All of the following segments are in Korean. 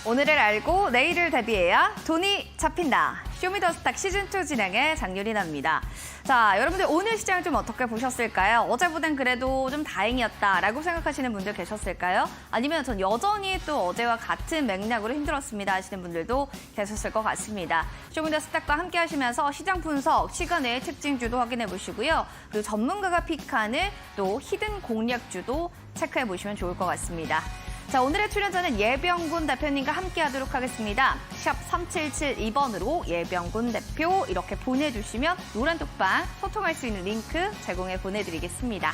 오늘을 알고 내일을 대비해야 돈이 잡힌다. 쇼미더스탁 시즌2 진행의 장유리나입니다. 자, 여러분들 오늘 시장 좀 어떻게 보셨을까요? 어제보단 그래도 좀 다행이었다라고 생각하시는 분들 계셨을까요? 아니면 전 여전히 또 어제와 같은 맥락으로 힘들었습니다 하시는 분들도 계셨을 것 같습니다. 쇼미더스탁과 함께 하시면서 시장 분석, 시간의 특징주도 확인해 보시고요. 그리고 전문가가 픽하는 또 히든 공략주도 체크해 보시면 좋을 것 같습니다. 자, 오늘의 출연자는 예병군 대표님과 함께 하도록 하겠습니다. 샵 3772번으로 예병군 대표 이렇게 보내주시면 노란톡방 소통할 수 있는 링크 제공해 보내드리겠습니다.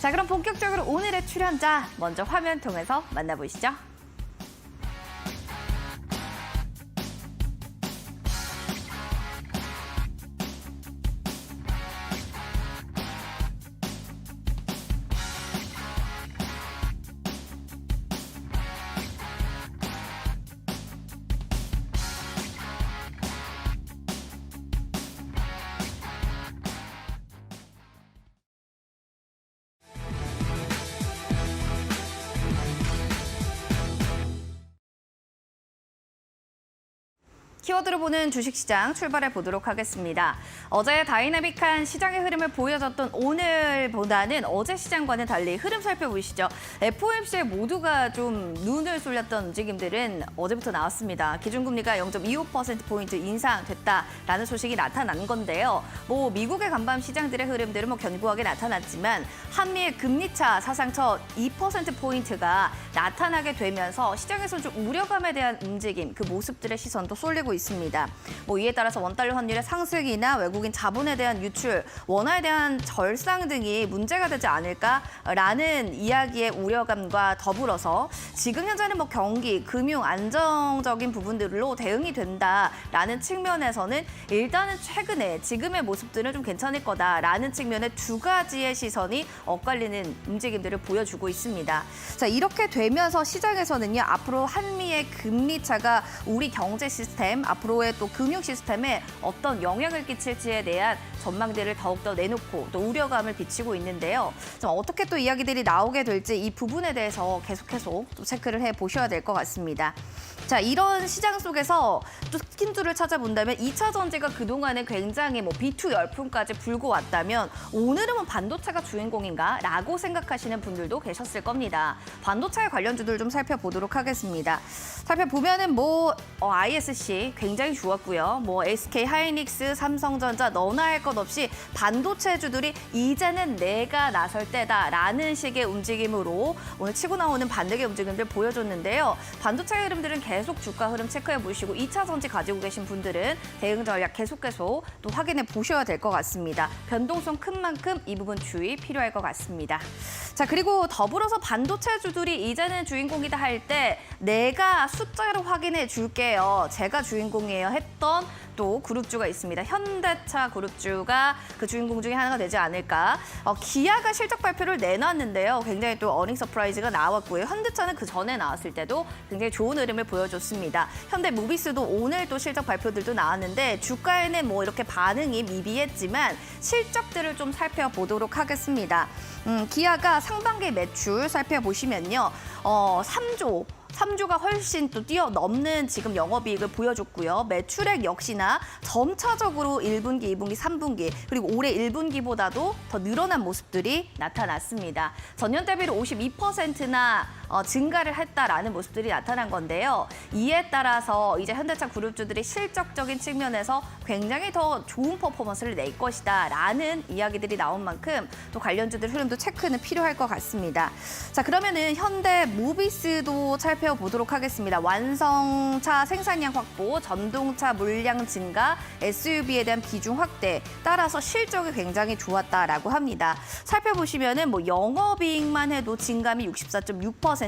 자, 그럼 본격적으로 오늘의 출연자 먼저 화면 통해서 만나보시죠. 키워드로 보는 주식시장 출발해 보도록 하겠습니다. 어제 다이나믹한 시장의 흐름을 보여줬던 오늘보다는 어제 시장과는 달리 흐름 살펴보시죠. FOMC에 모두가 좀 눈을 쏠렸던 움직임들은 어제부터 나왔습니다. 기준금리가 0.25%포인트 인상됐다라는 소식이 나타난 건데요. 미국의 간밤 시장들의 흐름들은 견고하게 나타났지만 한미의 금리차 사상 첫 2%포인트가 나타나게 되면서 시장에서 좀 우려감에 대한 움직임, 그 모습들의 시선도 쏠리고 있습니다. 이에 따라서 원달러 환율의 상승이나 외국인 자본에 대한 유출, 원화에 대한 절상 등이 문제가 되지 않을까라는 이야기의 우려감과 더불어서 지금 현재는 경기, 금융 안정적인 부분들로 대응이 된다라는 측면에서는 일단은 최근에 지금의 모습들은 좀 괜찮을 거다라는 측면의 두 가지의 시선이 엇갈리는 움직임들을 보여주고 있습니다. 자, 이렇게 되면서 시장에서는요, 앞으로 한미의 금리 차가 우리 경제 시스템, 앞으로의 또 금융 시스템에 어떤 영향을 끼칠지에 대한 전망들을 더욱더 내놓고 또 우려감을 비치고 있는데요. 좀 어떻게 또 이야기들이 나오게 될지 이 부분에 대해서 계속해서 또 체크를 해보셔야 될 것 같습니다. 자, 이런 시장 속에서 또 스킨주를 찾아본다면 2차 전지가 그동안에 굉장히 B2 열풍까지 불고 왔다면 오늘은 반도체가 주인공인가? 라고 생각하시는 분들도 계셨을 겁니다. 반도체 관련주들 좀 살펴보도록 하겠습니다. 살펴보면은 ISC 굉장히 좋았고요. SK 하이닉스, 삼성전자 너나 할 것 없이 반도체주들이 이제는 내가 나설 때다라는 식의 움직임으로 오늘 치고 나오는 반등의 움직임들 보여줬는데요. 반도체 흐름들은 계속 주가 흐름 체크해 보시고 2차 전지 가지고 계신 분들은 대응 전략 계속해서 또 확인해 보셔야 될 것 같습니다. 변동성 큰 만큼 이 부분 주의 필요할 것 같습니다. 자, 그리고 더불어서 반도체주들이 이제는 주인공이다 할 때 내가 숫자로 확인해 줄게요. 제가 주인공이에요 했던 또 그룹주가 있습니다. 현대차 그룹주가 그 주인공 중에 하나가 되지 않을까. 기아가 실적 발표를 내놨는데요. 굉장히 또 어닝 서프라이즈가 나왔고요. 현대차는 그 전에 나왔을 때도 굉장히 좋은 흐름을 보여줬습니다. 현대모비스도 오늘 또 실적 발표들도 나왔는데 주가에는 이렇게 반응이 미비했지만 실적들을 좀 살펴보도록 하겠습니다. 기아가 상반기 매출 살펴보시면요. 3조가 훨씬 또 뛰어넘는 지금 영업이익을 보여줬고요. 매출액 역시나 점차적으로 1분기, 2분기, 3분기 그리고 올해 1분기보다도 더 늘어난 모습들이 나타났습니다. 전년 대비로 52%나 증가를 했다라는 모습들이 나타난 건데요. 이에 따라서 이제 현대차 그룹주들이 실적적인 측면에서 굉장히 더 좋은 퍼포먼스를 낼 것이다라는 이야기들이 나온 만큼 또 관련주들 흐름도 체크는 필요할 것 같습니다. 자, 그러면은 현대모비스도 살펴보도록 하겠습니다. 완성차 생산량 확보, 전동차 물량 증가, SUV에 대한 비중 확대 따라서 실적이 굉장히 좋았다라고 합니다. 살펴보시면은 영업이익만 해도 증감이 64.6%,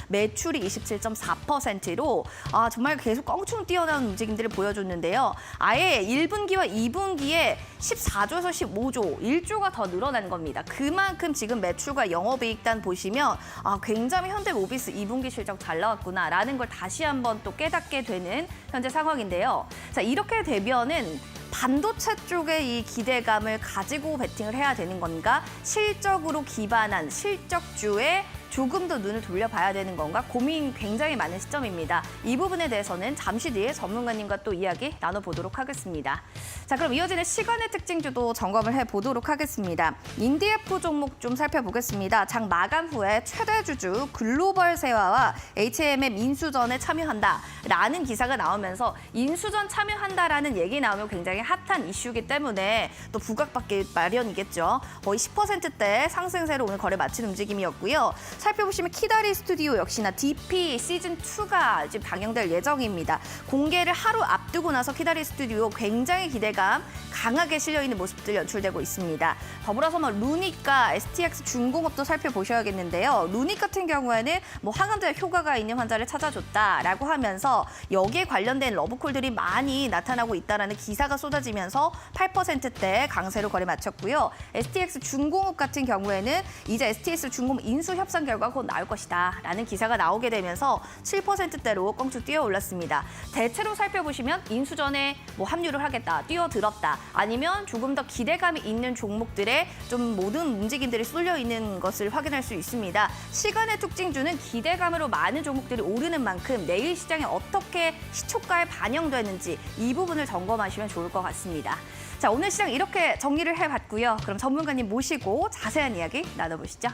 매출이 27.4%로 정말 계속 껑충 뛰어나온 움직임들을 보여줬는데요. 아예 1분기와 2분기에 14조에서 15조, 1조가 더 늘어난 겁니다. 그만큼 지금 매출과 영업이익단 보시면 굉장히 현대모비스 2분기 실적 잘 나왔구나라는 걸 다시 한번 또 깨닫게 되는 현재 상황인데요. 자, 이렇게 되면은 반도체 쪽에 이 기대감을 가지고 베팅을 해야 되는 건가? 실적으로 기반한 실적주의 조금 더 눈을 돌려봐야 되는 건가 고민 굉장히 많은 시점입니다. 이 부분에 대해서는 잠시 뒤에 전문가님과 또 이야기 나눠보도록 하겠습니다. 자, 그럼 이어지는 시간의 특징주도 점검을 해보도록 하겠습니다. 인디F 종목 좀 살펴보겠습니다. 장 마감 후에 최대 주주 글로벌 세화와 HMM 인수전에 참여한다라는 기사가 나오면서 인수전 참여한다라는 얘기 나오면 굉장히 핫한 이슈이기 때문에 또 부각받기 마련이겠죠. 거의 10%대 상승세로 오늘 거래 마친 움직임이었고요. 살펴보시면 키다리 스튜디오 역시나 DP 시즌2가 지금 방영될 예정입니다. 공개를 하루 앞두고 나서 키다리 스튜디오 굉장히 기대감 강하게 실려있는 모습들 연출되고 있습니다. 더불어서 루닉과 STX 중공업도 살펴보셔야겠는데요. 루닉 같은 경우에는 항암제 효과가 있는 환자를 찾아줬다라고 하면서 여기에 관련된 러브콜들이 많이 나타나고 있다는 기사가 쏟아지면서 8%대 강세로 거래 마쳤고요. STX 중공업 같은 경우에는 이제 STX 중공업 인수 협상 결과가 곧 나올 것이다 라는 기사가 나오게 되면서 7%대로 껑충 뛰어 올랐습니다. 대체로 살펴보시면 인수전에 합류를 하겠다, 뛰어들었다, 아니면 조금 더 기대감이 있는 종목들의 좀 모든 움직임들이 쏠려 있는 것을 확인할 수 있습니다. 시간의 특징주는 기대감으로 많은 종목들이 오르는 만큼 내일 시장에 어떻게 시초가에 반영되는지 이 부분을 점검하시면 좋을 것 같습니다. 자, 오늘 시장 이렇게 정리를 해봤고요. 그럼 전문가님 모시고 자세한 이야기 나눠보시죠.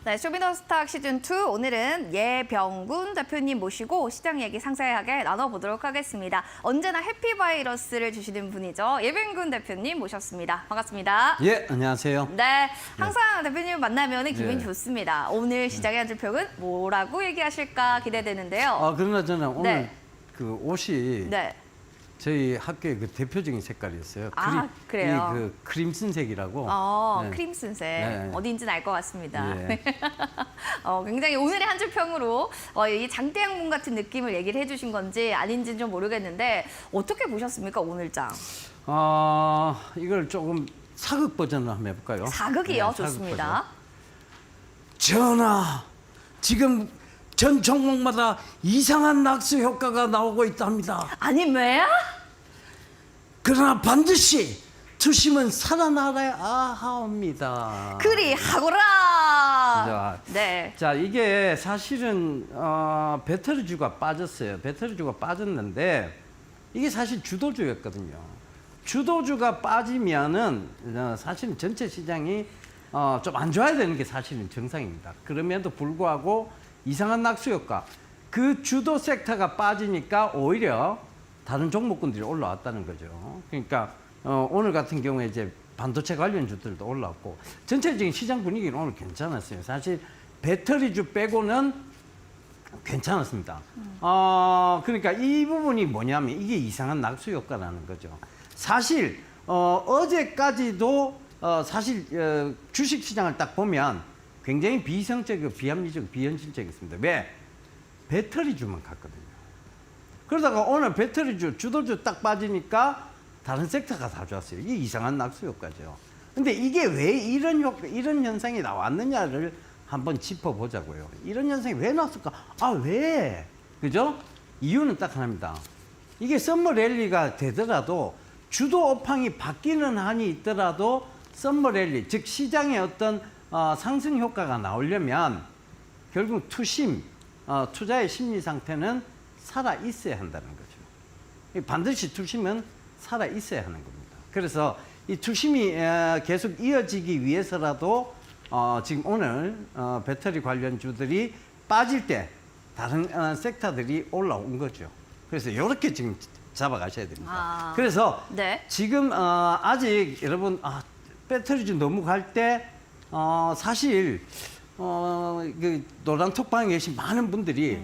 네, 쇼미더스탁 시즌2 오늘은 예병군 대표님 모시고 시장 얘기 상세하게 나눠보도록 하겠습니다. 언제나 해피바이러스를 주시는 분이죠. 예병군 대표님 모셨습니다. 반갑습니다. 예, 안녕하세요. 네, 항상 대표님 만나면 기분이 네. 좋습니다. 오늘 시장의 한 줄평은 뭐라고 얘기하실까 기대되는데요. 그러나 저는 오늘 네. 그 옷이 네. 저희 학교의 그 대표적인 색깔이었어요. 그래요? 그 크림슨색이라고. 네. 크림슨색. 네. 어디인지는 알 것 같습니다. 예. 굉장히 오늘의 한 줄평으로 이 장대양문 같은 느낌을 얘기를 해주신 건지 아닌지는 좀 모르겠는데 어떻게 보셨습니까, 오늘 장? 이걸 조금 사극 버전으로 한번 해볼까요? 사극이요? 네, 좋습니다. 전하, 지금 전 종목마다 이상한 낙수 효과가 나오고 있답니다. 아니, 왜야? 그러나 반드시 투심은 살아나야 합니다. 그리 하거라. 자, 네. 자, 이게 사실은 배터리주가 빠졌어요. 배터리주가 빠졌는데 이게 사실 주도주였거든요. 주도주가 빠지면은 사실은 전체 시장이 좀 안 좋아야 되는 게 사실은 정상입니다. 그럼에도 불구하고 이상한 낙수 효과, 그 주도 섹터가 빠지니까 오히려 다른 종목군들이 올라왔다는 거죠. 그러니까 오늘 같은 경우에 이제 반도체 관련주들도 올라왔고 전체적인 시장 분위기는 오늘 괜찮았어요. 사실 배터리주 빼고는 괜찮았습니다. 그러니까 이 부분이 뭐냐면 이게 이상한 낙수 효과라는 거죠. 사실 어제까지도 사실 주식 시장을 딱 보면 굉장히 비이성적이고 비합리적, 비현실적이었습니다. 왜? 배터리주만 갔거든요. 그러다가 오늘 배터리주, 주도주 딱 빠지니까 다른 섹터가 다 좋았어요. 이게 이상한 낙수 효과죠. 근데 이게 왜 이런 현상이 나왔느냐를 한번 짚어보자고요. 이런 현상이 왜 나왔을까? 왜? 그죠? 이유는 딱 하나입니다. 이게 썸머 랠리가 되더라도 주도 업황이 바뀌는 한이 있더라도 썸머 랠리, 즉 시장의 어떤 상승 효과가 나오려면 결국 투자의 심리 상태는 살아 있어야 한다는 거죠. 반드시 투심은 살아 있어야 하는 겁니다. 그래서 이 투심이 계속 이어지기 위해서라도 지금 오늘 배터리 관련주들이 빠질 때 다른 섹터들이 올라온 거죠. 그래서 이렇게 지금 잡아가셔야 됩니다. 그래서 네. 지금 아직 여러분 배터리주 너무 갈 때 사실 그 노란 톡방에 계신 많은 분들이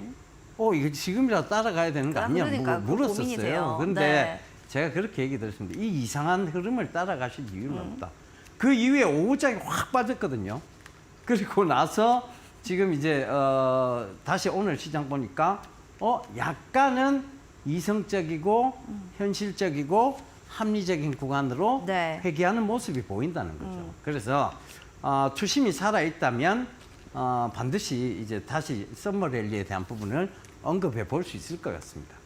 이거 지금이라도 따라가야 되는 거 아니냐 그러니까 물었었어요. 그런데 네. 제가 그렇게 얘기 드렸습니다. 이 이상한 흐름을 따라가실 이유는 없다. 그 이후에 오후장이 확 빠졌거든요. 그리고 나서 지금 이제 다시 오늘 시장 보니까 약간은 이성적이고 현실적이고 합리적인 구간으로 네. 회귀하는 모습이 보인다는 거죠. 그래서 투심이 살아 있다면 반드시 이제 다시 썸머 랠리에 대한 부분을 언급해 볼 수 있을 것 같습니다.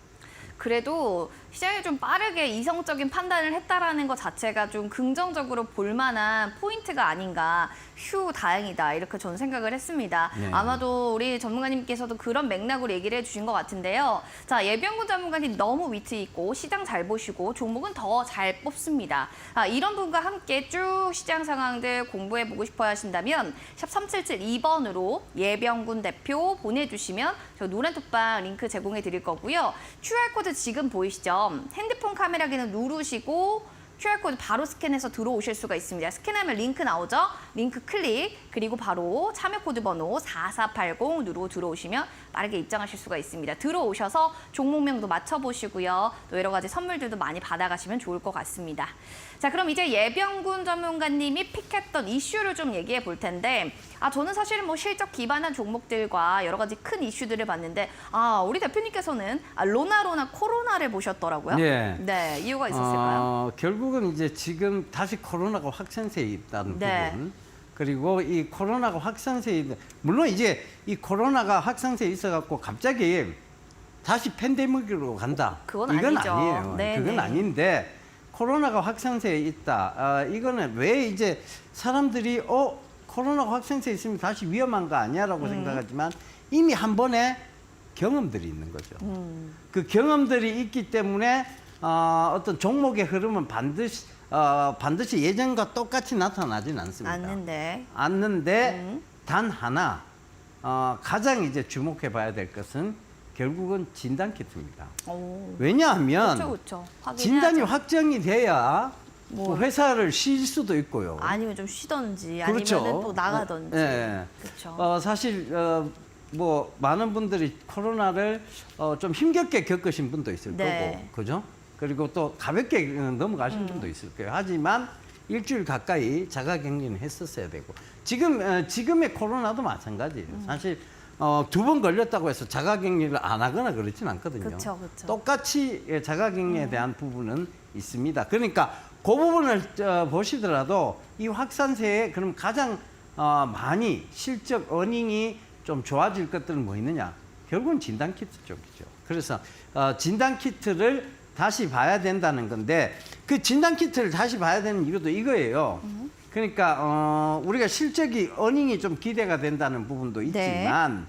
그래도 시장이 좀 빠르게 이성적인 판단을 했다라는 것 자체가 좀 긍정적으로 볼 만한 포인트가 아닌가. 휴, 다행이다. 이렇게 저는 생각을 했습니다. 네. 아마도 우리 전문가님께서도 그런 맥락으로 얘기를 해주신 것 같은데요. 자, 예병군 전문가님 너무 위트 있고 시장 잘 보시고 종목은 더 잘 뽑습니다. 이런 분과 함께 쭉 시장 상황들 공부해보고 싶어 하신다면 샵 3772번으로 예병군 대표 보내주시면 저 노란 톡방 링크 제공해 드릴 거고요. QR코드 지금 보이시죠? 핸드폰 카메라 기능 누르시고 QR코드 바로 스캔해서 들어오실 수가 있습니다. 스캔하면 링크 나오죠? 링크 클릭, 그리고 바로 참여 코드 번호 4480 누르고 들어오시면 빠르게 입장하실 수가 있습니다. 들어오셔서 종목명도 맞춰보시고요. 또 여러 가지 선물들도 많이 받아가시면 좋을 것 같습니다. 자, 그럼 이제 예병군 전문가님이 픽했던 이슈를 좀 얘기해 볼 텐데 저는 사실은 뭐 실적 기반한 종목들과 여러 가지 큰 이슈들을 봤는데 우리 대표님께서는 로나 코로나를 보셨더라고요. 네. 이유가 있었을까요? 결국은 이제 지금 다시 코로나가 확산세에 있다는 네. 부분. 그리고 이 코로나가 확산세에 있는, 물론 이제 이 코로나가 확산세에 있어갖고 갑자기 다시 팬데믹으로 간다. 그건 이건 아니죠. 아니에요. 네, 그건 네. 아닌데 코로나가 확산세에 있다. 이거는 왜 이제 사람들이 코로나가 확산세에 있으면 다시 위험한 거 아니야라고 생각하지만 이미 한 번에 경험들이 있는 거죠. 그 경험들이 있기 때문에 어떤 종목의 흐름은 반드시 예전과 똑같이 나타나진 않습니다. 않는데 단 하나 가장 이제 주목해 봐야 될 것은 결국은 진단 키트입니다. 왜냐하면 그렇죠. 진단이 확정이 돼야 뭐 회사를 쉴 수도 있고요. 아니면 좀 쉬던지 그렇죠. 아니면 또 나가던지. 네. 그렇죠. 사실 뭐 많은 분들이 코로나를 좀 힘겹게 겪으신 분도 있을 네. 거고, 그죠? 그리고 또 가볍게 넘어가신 분도 있을 거예요. 하지만 일주일 가까이 자가격리는 했었어야 되고 지금의 코로나도 마찬가지예요. 사실 2번 걸렸다고 해서 자가격리를 안 하거나 그렇진 않거든요. 그쵸. 똑같이 자가격리에 대한 부분은 있습니다. 그러니까 그 부분을 보시더라도 이 확산세에 그럼 가장 많이 실적 어닝이 좀 좋아질 것들은 뭐 있느냐? 결국은 진단키트 쪽이죠. 그래서 진단키트를 다시 봐야 된다는 건데 그 진단키트를 다시 봐야 되는 이유도 이거예요. 그러니까 우리가 실적이 어닝이 좀 기대가 된다는 부분도 있지만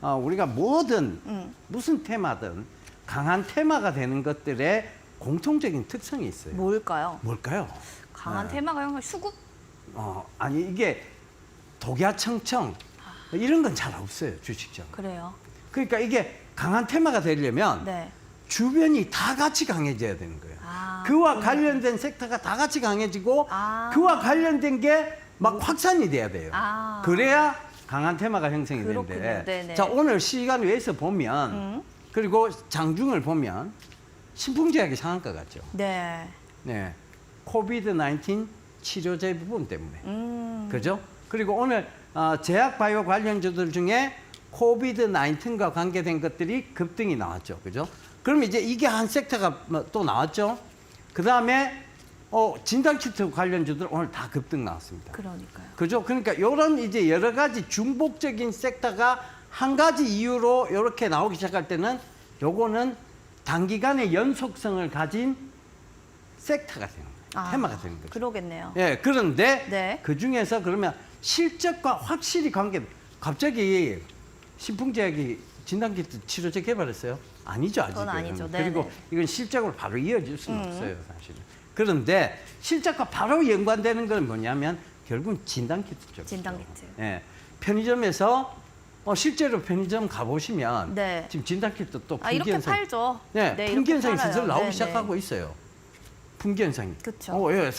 우리가 뭐든 무슨 테마든 강한 테마가 되는 것들의 공통적인 특성이 있어요. 뭘까요? 강한 테마가 형 수급? 아니 이게 독야청청 이런 건 잘 없어요, 주식적. 그래요. 그러니까 이게 강한 테마가 되려면 주변이 다 같이 강해져야 되는 거예요. 그와 관련된 섹터가 다 같이 강해지고 그와 관련된 게 막 확산이 돼야 돼요. 그래야 강한 테마가 형성이 되는데 자, 오늘 시간 외에서 보면 그리고 장중을 보면 신풍제약이 상한가 같죠. 네. 코비드-19 치료제 부분 때문에. 그죠? 그리고 오늘 제약 바이오 관련주들 중에 코비드-19과 관계된 것들이 급등이 나왔죠. 그죠? 그럼 이제 이게 한 섹터가 또 나왔죠. 그 다음에 진단키트 관련주들 오늘 다 급등 나왔습니다. 그러니까요. 그죠? 그러니까 이런 이제 여러 가지 중복적인 섹터가 한 가지 이유로 이렇게 나오기 시작할 때는 요거는 단기간의 연속성을 가진 섹터가 되는 거예요. 테마가 되는 거죠. 그러겠네요. 그런데 그 중에서 그러면 실적과 확실히 갑자기 신풍제약이 진단키트 치료제 개발했어요? 아니죠, 아직은. 그건 아니죠. 그리고 이건 실적으로 바로 이어질 수는 없어요, 사실은. 그런데 실적과 바로 연관되는 건 뭐냐면 결국은 진단키트죠. 진단키트. 예. 편의점에서 실제로 편의점 가보시면 네. 지금 진단키트 또 아, 이렇게 품귀현상, 팔죠. 네, 네, 품귀현상이 이렇게 슬슬 팔아요. 나오기 네, 시작하고 있어요. 품귀현상이. 그쵸. 예,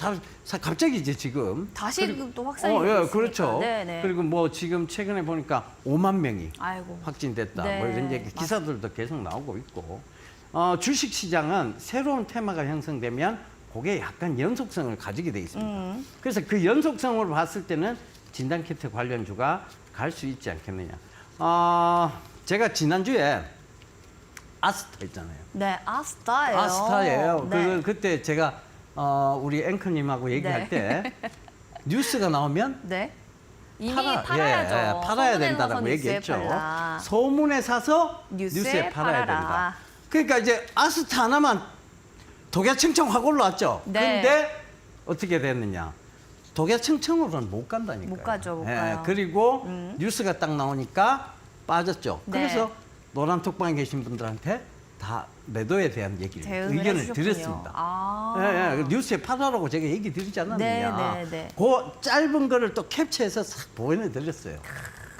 갑자기 이제 지금 다시 또 확산이 되고 예, 있으니까. 그렇죠. 네, 네. 그리고 뭐 지금 최근에 보니까 5만 명이 아이고. 확진됐다. 네, 뭐 이런 얘기 기사들도 계속 나오고 있고. 주식 시장은 새로운 테마가 형성되면 그게 약간 연속성을 가지게 돼 있습니다. 그래서 그 연속성으로 봤을 때는 진단키트 관련주가 갈 수 있지 않겠느냐. 제가 지난주에 아스타 있잖아요. 네, 아스타예요. 아스타예요. 네. 그때 제가 우리 앵커님하고 얘기할 네. 때 뉴스가 나오면 네. 이미 팔아야죠. 팔아야죠. 팔아야 소문에 된다라고 넣어서 뉴스에 얘기했죠. 팔라. 소문에 사서 뉴스에 뉴스에 팔아야 팔아라. 된다. 그러니까 이제 아스타 하나만 독야층청 확 올라왔죠. 네. 그런데 어떻게 됐느냐. 독야층청으로는 못 간다니까요. 못 가죠, 못 가요. 그리고 뉴스가 딱 나오니까 빠졌죠. 네. 그래서 노란 톡방에 계신 분들한테 다 매도에 대한 얘기를 대응을 의견을 해주셨군요. 드렸습니다. 아. 예, 예. 뉴스에 팔아라고 제가 얘기 드리지 않았느냐. 네, 네, 네. 그 짧은 거를 또 캡처해서 싹 보내드렸어요.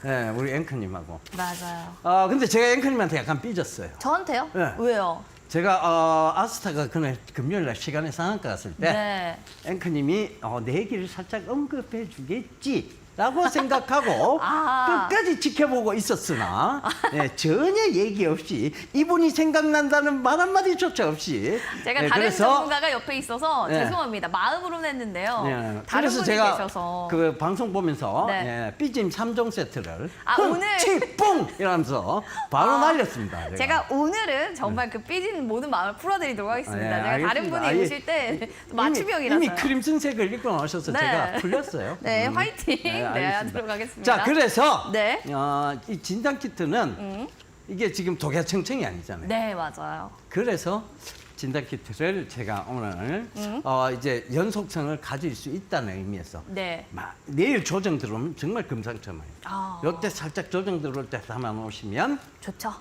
예, 우리 앵커님하고. 맞아요. 근데 제가 앵커님한테 약간 삐졌어요. 저한테요? 네. 왜요? 제가 아스타가 그날 금요일 날 시간에 상한가 갔을 때 네. 앵커님이 내 얘기를 살짝 언급해 주겠지. 라고 생각하고 아. 끝까지 지켜보고 있었으나 전혀 얘기 없이 이분이 생각난다는 말 한마디조차 없이 제가 다른 전문가가 옆에 있어서 네. 죄송합니다. 마음으로는 했는데요. 네, 다른 그래서 분이 제가 계셔서. 그 방송 보면서 네. 삐짐 3종 세트를 아, 오늘- 치뽕 이러면서 바로 날렸습니다. 제가 오늘은 정말 그 삐진 모든 마음을 풀어드리도록 하겠습니다. 제가 다른 알겠습니다. 분이 오실 때 맞춤형이라서요. 이미 크림슨색을 입고 나오셔서 네. 제가 풀렸어요. 네, 화이팅. 네, 알겠습니다. 하도록 하겠습니다. 자, 그래서 네. 이 진단키트는 이게 지금 독야층청이 아니잖아요. 네, 맞아요. 그래서 진단키트를 제가 오늘 이제 연속성을 가질 수 있다는 의미에서 네. 내일 조정 들어오면 정말 금상첨화예요. 아. 이때 살짝 조정 들어올 때 담아놓으시면 좋죠.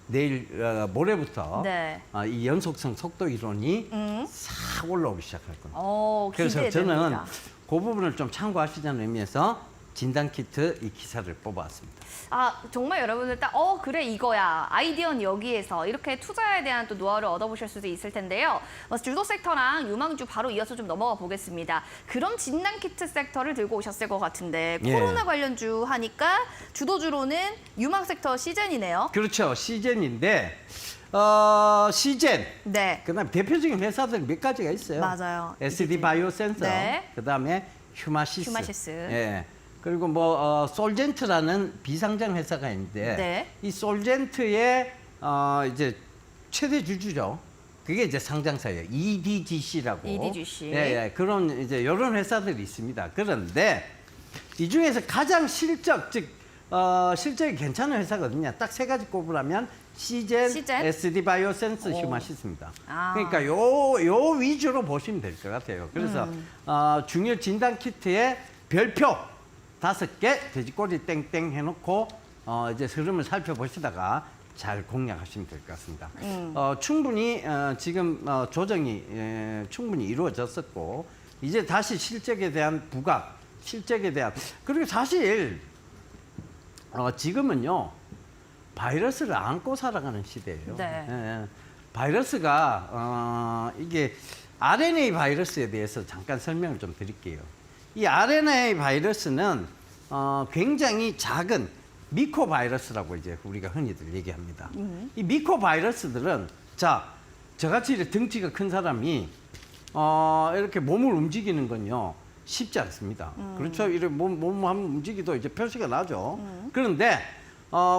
내일 모레부터 네. 이 연속성 속도 이론이 싹 올라오기 시작할 겁니다. 그래서 기대됩니다. 저는 그 부분을 좀 참고하시자는 의미에서 진단키트 이 기사를 뽑아왔습니다. 정말 여러분들 딱 그래 이거야. 아이디어는 여기에서 이렇게 투자에 대한 또 노하우를 얻어보실 수도 있을 텐데요. 주도 섹터랑 유망주 바로 이어서 좀 넘어가 보겠습니다. 그럼 진단키트 섹터를 들고 오셨을 것 같은데 예. 코로나 관련주 하니까 주도주로는 유망 섹터 시젠이네요. 그렇죠. 시젠인데 시젠. 네. 그다음에 대표적인 회사들 몇 가지가 있어요. 맞아요. SD 바이오센서. 네. 그다음에 휴마시스. 휴마시스. 예. 그리고 뭐 솔젠트라는 비상장 회사가 있는데 네. 이 솔젠트의 이제 최대 주주죠. 그게 이제 상장사예요. EDGC라고. EDGC. 예, 그런 이제 이런 회사들이 있습니다. 그런데 이 중에서 가장 실적이 괜찮은 회사거든요. 딱 세 가지 꼽으라면 시젠, SD 바이오센스, 휴마시스입니다. 그러니까 요 위주로 보시면 될 것 같아요. 그래서 중요 진단 키트의 별표 5개 돼지꼬리 땡땡 해놓고 이제 흐름을 살펴보시다가 잘 공략하시면 될 것 같습니다. 충분히 지금 조정이 충분히 이루어졌었고 이제 다시 실적에 대한 부각, 실적에 대한 그리고 사실 지금은요 바이러스를 안고 살아가는 시대예요. 네. 바이러스가 이게 RNA 바이러스에 대해서 잠깐 설명을 좀 드릴게요. 이 RNA 바이러스는 굉장히 작은 미코 바이러스라고 이제 우리가 흔히들 얘기합니다. 이 미코 바이러스들은 저같이 이렇게 덩치가 큰 사람이 이렇게 몸을 움직이는 건요 쉽지 않습니다. 그렇죠? 이렇게 몸 한번 움직이도 이제 표시가 나죠. 그런데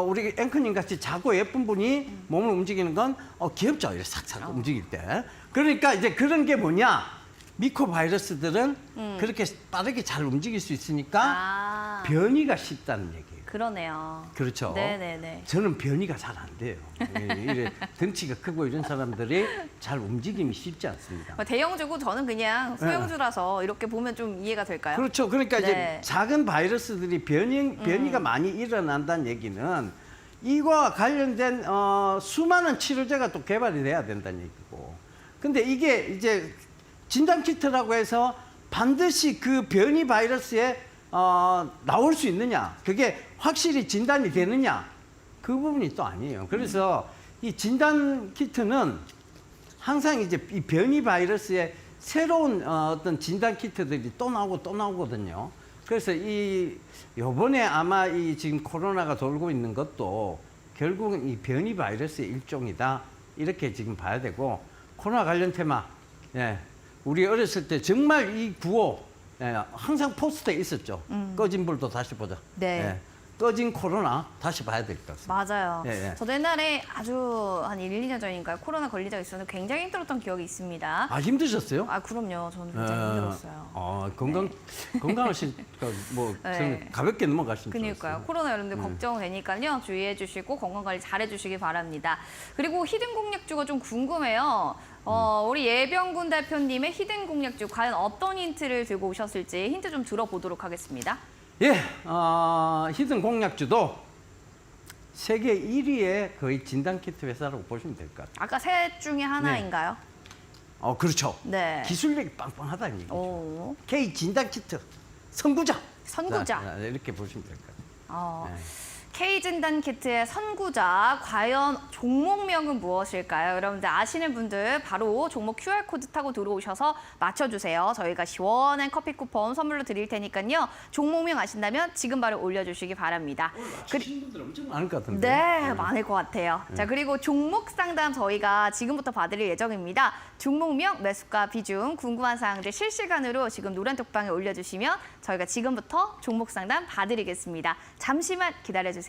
우리 앵커님 같이 작고 예쁜 분이 몸을 움직이는 건 귀엽죠. 이렇게 싹싹 움직일 때. 그러니까 이제 그런 게 뭐냐? 미코 바이러스들은 그렇게 빠르게 잘 움직일 수 있으니까 변이가 쉽다는 얘기예요. 그러네요. 그렇죠. 네네네. 저는 변이가 잘 안 돼요. 이래 덩치가 크고 이런 사람들이 잘 움직임이 쉽지 않습니다. 대형주고 저는 그냥 소형주라서 이렇게 보면 좀 이해가 될까요? 그렇죠. 그러니까 네. 이제 작은 바이러스들이 변이가 많이 일어난다는 얘기는 이거와 관련된 수많은 치료제가 또 개발이 돼야 된다는 얘기고. 근데 이게 이제 진단키트라고 해서 반드시 그 변이 바이러스에 나올 수 있느냐, 그게 확실히 진단이 되느냐, 그 부분이 또 아니에요. 그래서 이 진단 키트는 항상 이제 이 변이 바이러스의 새로운 어떤 진단 키트들이 또 나오고 또 나오거든요. 그래서 요번에 아마 이 지금 코로나가 돌고 있는 것도 결국은 이 변이 바이러스의 일종이다, 이렇게 지금 봐야 되고, 코로나 관련 테마, 예, 우리 어렸을 때 정말 이 구호, 예, 항상 포스터에 있었죠. 꺼진 불도 다시 보자. 네. 예, 꺼진 코로나 다시 봐야 될 것 같습니다. 맞아요. 예, 예. 저도 옛날에 아주 한 1, 2년 전인가요? 코로나 걸린 적 있었는데 굉장히 힘들었던 기억이 있습니다. 아, 힘드셨어요? 아, 그럼요. 저는 굉장히 힘들었어요. 건강하신, 뭐, 네. 저는 가볍게 넘어가신 줄 그러니까요. 알았어요. 코로나 여러분들 걱정되니까요. 주의해 주시고 건강관리 잘해 주시기 바랍니다. 그리고 히든 공략주가 좀 궁금해요. 우리 예병군 대표님의 히든 공략주 과연 어떤 힌트를 들고 오셨을지 힌트 좀 들어보도록 하겠습니다. 예, 히든 공약주도 세계 1위의 거의 진단키트 회사라고 보시면 될 것 같아요. 아까 셋 중에 하나인가요? 그렇죠. 네. 기술력이 빵빵하다는 얘기죠. 오, K 진단키트 선구자. 선구자. 자, 이렇게 보시면 될 것 같아요. 네. K진단 키트의 선구자, 과연 종목명은 무엇일까요? 여러분들 아시는 분들 바로 종목 QR코드 타고 들어오셔서 맞춰주세요. 저희가 시원한 커피 쿠폰 선물로 드릴 테니까요. 종목명 아신다면 지금 바로 올려주시기 바랍니다. 맞추신 분들 엄청 많을 것 같은데. 네, 많을 것 같아요. 자, 그리고 종목 상담 저희가 지금부터 받을 예정입니다. 종목명, 매수가, 비중, 궁금한 사항들 실시간으로 지금 노란톡방에 올려주시면 저희가 지금부터 종목 상담 봐드리겠습니다. 잠시만 기다려주세요.